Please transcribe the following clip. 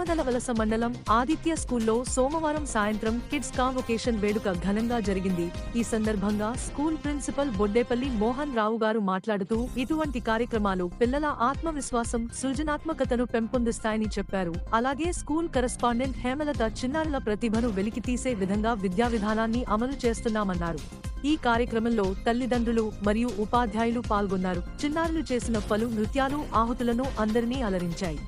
ఆమదలవలస మండలం ఆదిత్య స్కూల్లో సోమవారం సాయంత్రం కిడ్స్ కాన్వొకేషన్ వేడుక ఘనంగా జరిగింది. ఈ సందర్భంగా స్కూల్ ప్రిన్సిపల్ బొడ్డేపల్లి మోహన్ రావు గారు మాట్లాడుతూ ఇటువంటి కార్యక్రమాలు పిల్లల ఆత్మవిశ్వాసం, సృజనాత్మకతను పెంపొందిస్తాయని చెప్పారు. అలాగే స్కూల్ కరెస్పాండెంట్ హేమలత చిన్నారుల ప్రతిభను వెలికితీసే విధంగా విద్యా విధానాన్ని అమలు చేస్తున్నామన్నారు. ఈ కార్యక్రమంలో తల్లిదండ్రులు మరియు ఉపాధ్యాయులు పాల్గొన్నారు. చిన్నారులు చేసిన పలు నృత్యాలు ఆహుతులను అందరినీ అలరించాయి.